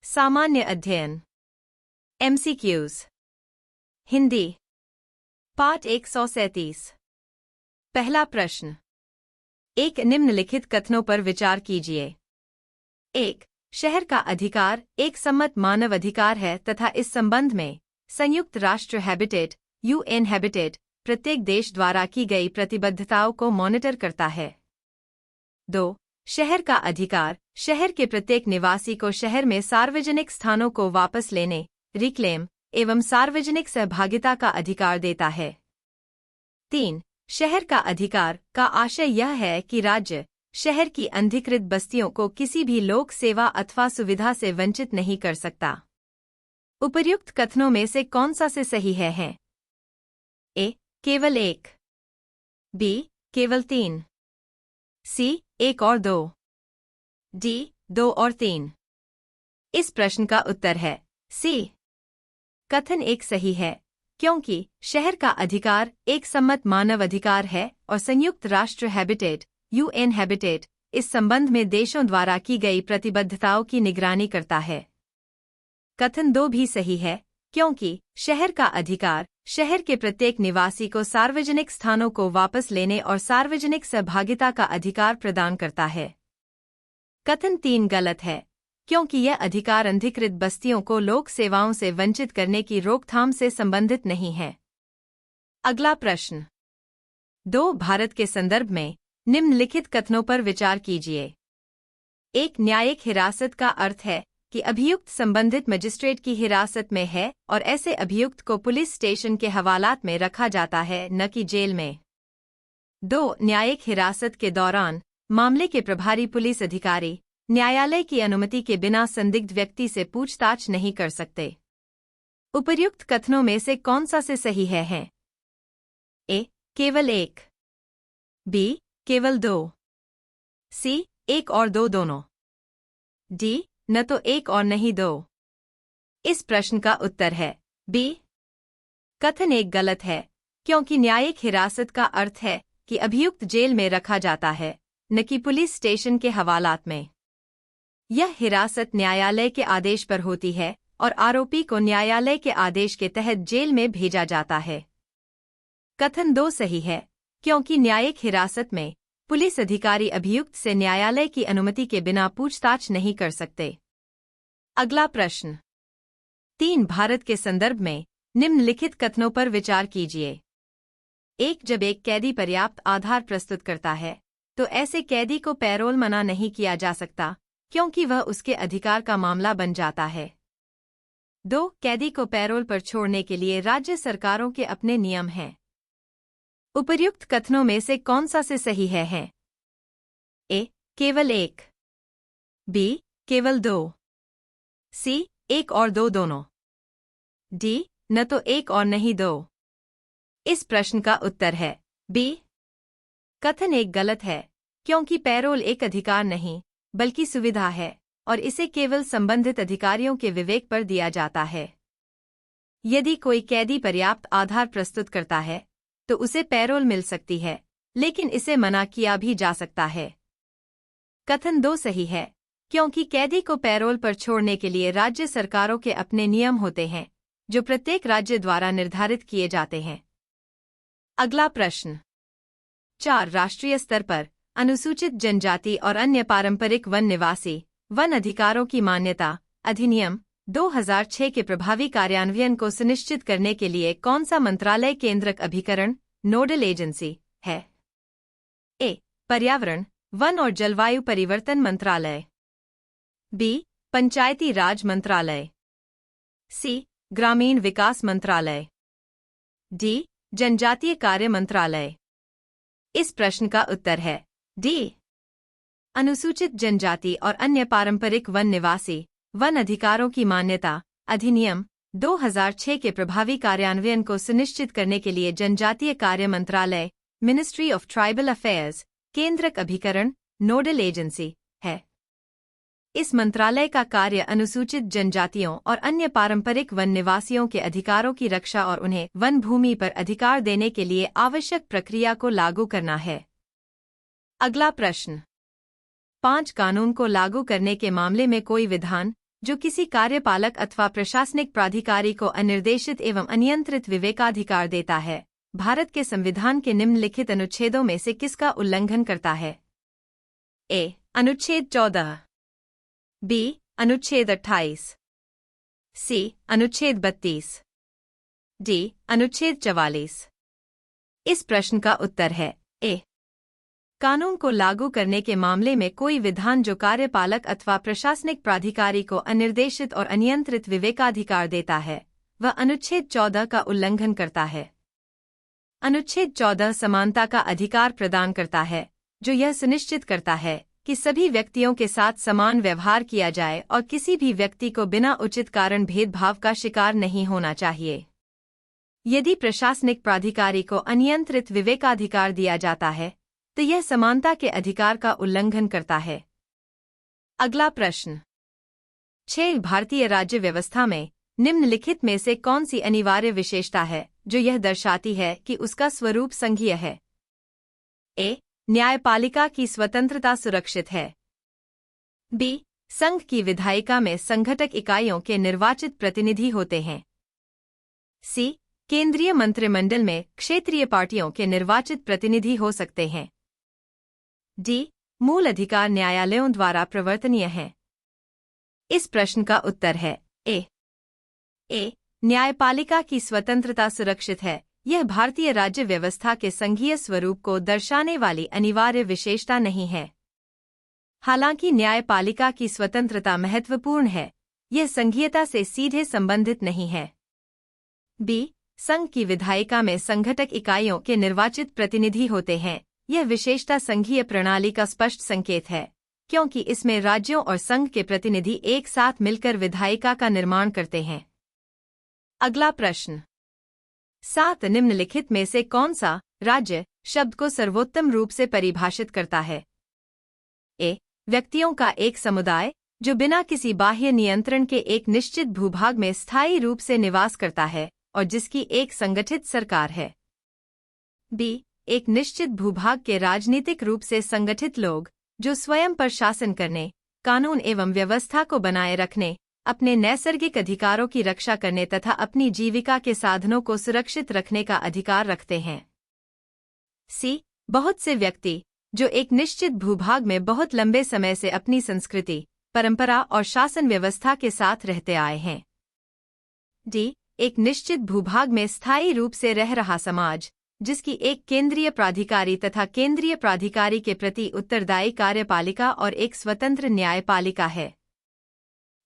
सामान्य अध्ययन MCQs हिंदी पाठ 137 पहला प्रश्न एक निम्नलिखित कथनों पर विचार कीजिए। 1. शहर का अधिकार एक सम्मत मानव अधिकार है तथा इस संबंध में संयुक्त राष्ट्र हैबिटेट UN हैबिटेट प्रत्येक देश द्वारा की गई प्रतिबद्धताओं को मॉनिटर करता है। 2. शहर का अधिकार शहर के प्रत्येक निवासी को शहर में सार्वजनिक स्थानों को वापस लेने रिक्लेम एवं सार्वजनिक सहभागिता का अधिकार देता है। 3. शहर का अधिकार का आशय यह है कि राज्य शहर की अनधिकृत बस्तियों को किसी भी लोक सेवा अथवा सुविधा से वंचित नहीं कर सकता। उपर्युक्त कथनों में से कौन सा से सही है? ए. केवल 1, बी. केवल 3, सी. 1 और 2, डी. 2 और 3। इस प्रश्न का उत्तर है सी। कथन 1 सही है क्योंकि शहर का अधिकार एक सम्मत मानव अधिकार है और संयुक्त राष्ट्र हैबिटेट UN हैबिटेट इस संबंध में देशों द्वारा की गई प्रतिबद्धताओं की निगरानी करता है। कथन 2 भी सही है क्योंकि शहर का अधिकार शहर के प्रत्येक निवासी को सार्वजनिक स्थानों को वापस लेने और सार्वजनिक सहभागिता का अधिकार प्रदान करता है। कथन 3 गलत है क्योंकि यह अधिकार अनधिकृत बस्तियों को लोक सेवाओं से वंचित करने की रोकथाम से संबंधित नहीं है। अगला प्रश्न 2. भारत के संदर्भ में निम्नलिखित कथनों पर विचार कीजिए। 1. न्यायिक हिरासत का अर्थ है कि अभियुक्त संबंधित मजिस्ट्रेट की हिरासत में है और ऐसे अभियुक्त को पुलिस स्टेशन के हवालात में रखा जाता है न कि जेल में। 2. न्यायिक हिरासत के दौरान मामले के प्रभारी पुलिस अधिकारी न्यायालय की अनुमति के बिना संदिग्ध व्यक्ति से पूछताछ नहीं कर सकते। उपर्युक्त कथनों में से कौन सा से सही है? ए. केवल 1, बी. केवल 2, सी. 1 और 2 दोनों, डी. न तो 1 और नहीं 2। इस प्रश्न का उत्तर है बी। कथन 1 गलत है क्योंकि न्यायिक हिरासत का अर्थ है कि अभियुक्त जेल में रखा जाता है न कि पुलिस स्टेशन के हवालात में। यह हिरासत न्यायालय के आदेश पर होती है और आरोपी को न्यायालय के आदेश के तहत जेल में भेजा जाता है। कथन 2 सही है क्योंकि न्यायिक हिरासत में पुलिस अधिकारी अभियुक्त से न्यायालय की अनुमति के बिना पूछताछ नहीं कर सकते। अगला प्रश्न 3. भारत के संदर्भ में निम्नलिखित कथनों पर विचार कीजिए। 1. जब एक कैदी पर्याप्त आधार प्रस्तुत करता है तो ऐसे कैदी को पैरोल मना नहीं किया जा सकता क्योंकि वह उसके अधिकार का मामला बन जाता है। 2. कैदी को पैरोल पर छोड़ने के लिए राज्य सरकारों के अपने नियम हैं। उपर्युक्त कथनों में से कौन सा से सही है? ए. केवल 1, बी. केवल 2, सी. 1 और 2 दोनों, डी. न तो 1 और नहीं 2। इस प्रश्न का उत्तर है बी। कथन 1 गलत है क्योंकि पैरोल एक अधिकार नहीं बल्कि सुविधा है और इसे केवल संबंधित अधिकारियों के विवेक पर दिया जाता है। यदि कोई कैदी पर्याप्त आधार प्रस्तुत करता है तो उसे पैरोल मिल सकती है लेकिन इसे मना किया भी जा सकता है। कथन 2 सही है क्योंकि कैदी को पैरोल पर छोड़ने के लिए राज्य सरकारों के अपने नियम होते हैं जो प्रत्येक राज्य द्वारा निर्धारित किए जाते हैं। अगला प्रश्न 4. राष्ट्रीय स्तर पर अनुसूचित जनजाति और अन्य पारंपरिक वन निवासी वन अधिकारों की मान्यता अधिनियम 2006 के प्रभावी कार्यान्वयन को सुनिश्चित करने के लिए कौन सा मंत्रालय केंद्रक अभिकरण नोडल एजेंसी है? ए. पर्यावरण वन और जलवायु परिवर्तन मंत्रालय, बी. पंचायती राज मंत्रालय, सी. ग्रामीण विकास मंत्रालय, डी. जनजातीय कार्य मंत्रालय। इस प्रश्न का उत्तर है डी। अनुसूचित जनजाति और अन्य पारंपरिक वन निवासी वन अधिकारों की मान्यता अधिनियम 2006 के प्रभावी कार्यान्वयन को सुनिश्चित करने के लिए जनजातीय कार्य मंत्रालय मिनिस्ट्री ऑफ ट्राइबल अफेयर्स केंद्रक अभिकरण नोडल एजेंसी है। इस मंत्रालय का कार्य अनुसूचित जनजातियों और अन्य पारंपरिक वन निवासियों के अधिकारों की रक्षा और उन्हें वन भूमि पर अधिकार देने के लिए आवश्यक प्रक्रिया को लागू करना है। अगला प्रश्न 5. कानून को लागू करने के मामले में कोई विधान जो किसी कार्यपालक अथवा प्रशासनिक प्राधिकारी को अनिर्देशित एवं अनियंत्रित विवेकाधिकार देता है, भारत के संविधान के निम्नलिखित अनुच्छेदों में से किसका उल्लंघन करता है? ए. अनुच्छेद 14, बी. अनुच्छेद 28, सी. अनुच्छेद 32, डी. अनुच्छेद 44। इस प्रश्न का उत्तर है ए. कानून को लागू करने के मामले में कोई विधान जो कार्यपालक अथवा प्रशासनिक प्राधिकारी को अनिर्देशित और अनियंत्रित विवेकाधिकार देता है, वह अनुच्छेद 14 का उल्लंघन करता है। अनुच्छेद 14 समानता का अधिकार प्रदान करता है, जो यह सुनिश्चित करता है कि सभी व्यक्तियों के साथ समान व्यवहार किया जाए और किसी भी व्यक्ति को बिना उचित कारण भेदभाव का शिकार नहीं होना चाहिए। यदि प्रशासनिक प्राधिकारी को अनियंत्रित विवेकाधिकार दिया जाता है, तो यह समानता के अधिकार का उल्लंघन करता है। अगला प्रश्न 6. भारतीय राज्य व्यवस्था में निम्नलिखित में से कौन सी अनिवार्य विशेषता है जो यह दर्शाती है कि उसका स्वरूप संघीय है? ए. न्यायपालिका की स्वतंत्रता सुरक्षित है। बी. संघ की विधायिका में संघटक इकाइयों के निर्वाचित प्रतिनिधि होते हैं। सी. केंद्रीय मंत्रिमंडल में क्षेत्रीय पार्टियों के निर्वाचित प्रतिनिधि हो सकते हैं। डी. मूल अधिकार न्यायालयों द्वारा प्रवर्तनीय हैं। इस प्रश्न का उत्तर है ए. न्यायपालिका की स्वतंत्रता सुरक्षित है। यह भारतीय राज्य व्यवस्था के संघीय स्वरूप को दर्शाने वाली अनिवार्य विशेषता नहीं है। हालांकि न्यायपालिका की स्वतंत्रता महत्वपूर्ण है, यह संघीयता से सीधे संबंधित नहीं है। बी. संघ की विधायिका में संघटक इकाइयों के निर्वाचित प्रतिनिधि होते हैं। यह विशेषता संघीय प्रणाली का स्पष्ट संकेत है, क्योंकि इसमें राज्यों और संघ के प्रतिनिधि एक साथ मिलकर विधायिका का निर्माण करते हैं। अगला प्रश्न 7. निम्नलिखित में से कौन सा राज्य शब्द को सर्वोत्तम रूप से परिभाषित करता है? ए. व्यक्तियों का एक समुदाय जो बिना किसी बाह्य नियंत्रण के एक निश्चित भूभाग में स्थायी रूप से निवास करता है और जिसकी एक संगठित सरकार है। बी. एक निश्चित भूभाग के राजनीतिक रूप से संगठित लोग जो स्वयं पर शासन करने, कानून एवं व्यवस्था को बनाए रखने, अपने नैसर्गिक अधिकारों की रक्षा करने तथा अपनी जीविका के साधनों को सुरक्षित रखने का अधिकार रखते हैं। सी. बहुत से व्यक्ति जो एक निश्चित भूभाग में बहुत लंबे समय से अपनी संस्कृति, परंपरा और शासन व्यवस्था के साथ रहते आए हैं। डी. एक निश्चित भूभाग में स्थायी रूप से रह रहा समाज जिसकी एक केंद्रीय प्राधिकारी तथा केंद्रीय प्राधिकारी के प्रति उत्तरदायी कार्यपालिका और एक स्वतंत्र न्यायपालिका है।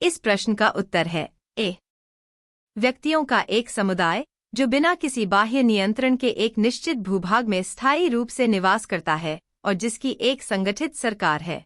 इस प्रश्न का उत्तर है ए. व्यक्तियों का एक समुदाय जो बिना किसी बाह्य नियंत्रण के एक निश्चित भूभाग में स्थायी रूप से निवास करता है और जिसकी एक संगठित सरकार है।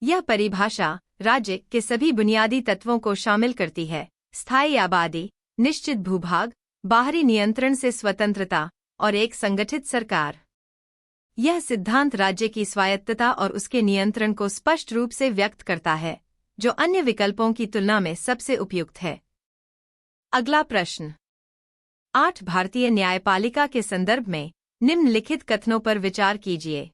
यह परिभाषा राज्य के सभी बुनियादी तत्वों को शामिल करती है: स्थायी आबादी, निश्चित भूभाग, बाहरी नियंत्रण से स्वतंत्रता और एक संगठित सरकार। यह सिद्धांत राज्य की स्वायत्तता और उसके नियंत्रण को स्पष्ट रूप से व्यक्त करता है, जो अन्य विकल्पों की तुलना में सबसे उपयुक्त है। अगला प्रश्न 8. भारतीय न्यायपालिका के संदर्भ में निम्नलिखित कथनों पर विचार कीजिए।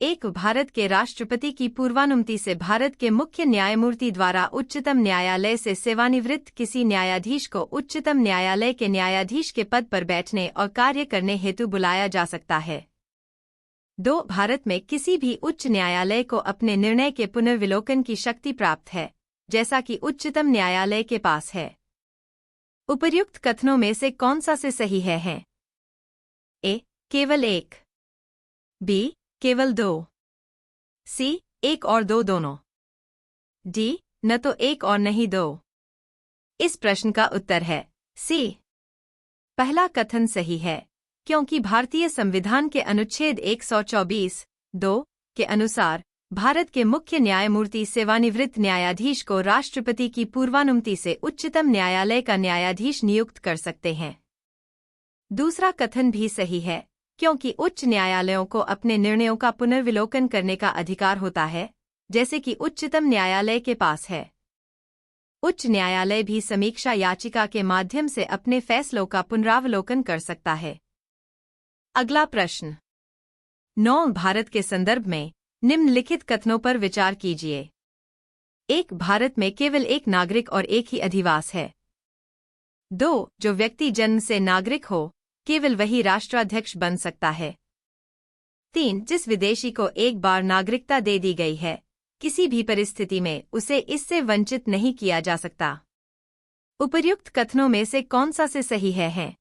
1. भारत के राष्ट्रपति की पूर्वानुमति से भारत के मुख्य न्यायमूर्ति द्वारा उच्चतम न्यायालय से सेवानिवृत्त किसी न्यायाधीश को उच्चतम न्यायालय के न्यायाधीश के पद पर बैठने और कार्य करने हेतु बुलाया जा सकता है। 2. भारत में किसी भी उच्च न्यायालय को अपने निर्णय के पुनर्विलोकन की शक्ति प्राप्त है, जैसा कि उच्चतम न्यायालय के पास है। उपर्युक्त कथनों में से कौन सा से सही है? ए. केवल एक। बी. केवल दो। सी. एक और दो दोनों। डी. न तो एक और नहीं दो। इस प्रश्न का उत्तर है सी. पहला कथन सही है, क्योंकि भारतीय संविधान के अनुच्छेद 124(2) के अनुसार भारत के मुख्य न्यायमूर्ति सेवानिवृत्त न्यायाधीश को राष्ट्रपति की पूर्वानुमति से उच्चतम न्यायालय का न्यायाधीश नियुक्त कर सकते हैं। दूसरा कथन भी सही है, क्योंकि उच्च न्यायालयों को अपने निर्णयों का पुनर्विलोकन करने का अधिकार होता है, जैसे कि उच्चतम न्यायालय के पास है। उच्च न्यायालय भी समीक्षा याचिका के माध्यम से अपने फैसलों का पुनरावलोकन कर सकता है। अगला प्रश्न 9. भारत के संदर्भ में निम्नलिखित कथनों पर विचार कीजिए। 1. भारत में केवल एक नागरिक और एक ही अधिवास है। 2. जो व्यक्ति जन्म से नागरिक हो, केवल वही राष्ट्राध्यक्ष बन सकता है। 3. जिस विदेशी को एक बार नागरिकता दे दी गई है, किसी भी परिस्थिति में उसे इससे वंचित नहीं किया जा सकता। उपर्युक्त कथनों में से कौन सा से सही है?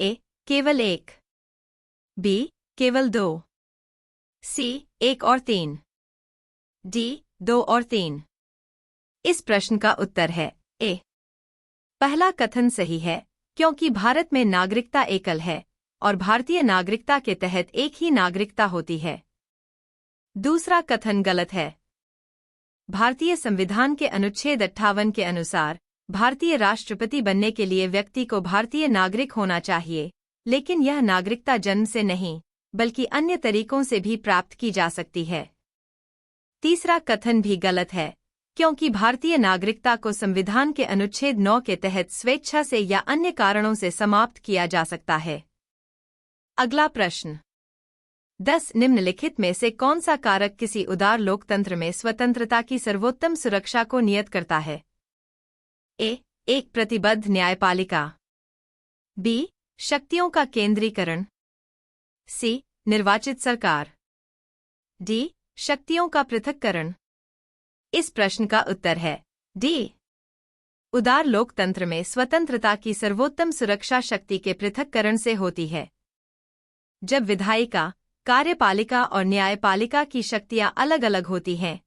ए. केवल एक। बी. केवल 2। सी. 1 और 3। डी. 2 और 3। इस प्रश्न का उत्तर है ए। पहला कथन सही है, क्योंकि भारत में नागरिकता एकल है और भारतीय नागरिकता के तहत एक ही नागरिकता होती है। दूसरा कथन गलत है। भारतीय संविधान के अनुच्छेद 58 के अनुसार भारतीय राष्ट्रपति बनने के लिए व्यक्ति को भारतीय नागरिक होना चाहिए, लेकिन यह नागरिकता जन्म से नहीं, बल्कि अन्य तरीकों से भी प्राप्त की जा सकती है। तीसरा कथन भी गलत है, क्योंकि भारतीय नागरिकता को संविधान के अनुच्छेद 9 के तहत स्वेच्छा से या अन्य कारणों से समाप्त किया जा सकता है। अगला प्रश्न। 10 निम्नलिखित में से कौन सा कारक किसी उदार लोकतंत्र में स्वतंत्रता की सर्वोत्तम सुरक्षा को नियत करता है? ए. एक प्रतिबद्ध न्यायपालिका। बी. शक्तियों का केंद्रीकरण। सी. निर्वाचित सरकार। डी. शक्तियों का पृथक्करण। इस प्रश्न का उत्तर है डी। उदार लोकतंत्र में स्वतंत्रता की सर्वोत्तम सुरक्षा शक्ति के पृथक्करण से होती है। जब विधायिका, कार्यपालिका और न्यायपालिका की शक्तियां अलग अलग होती हैं,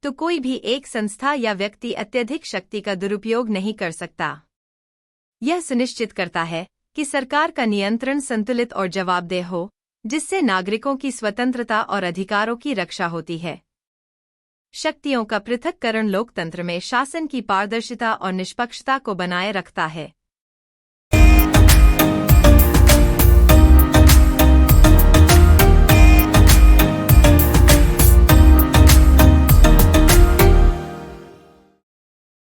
तो कोई भी एक संस्था या व्यक्ति अत्यधिक शक्ति का दुरुपयोग नहीं कर सकता। यह सुनिश्चित करता है कि सरकार का नियंत्रण संतुलित और जवाबदेह हो, जिससे नागरिकों की स्वतंत्रता और अधिकारों की रक्षा होती है। शक्तियों का पृथक्करण लोकतंत्र में शासन की पारदर्शिता और निष्पक्षता को बनाए रखता है।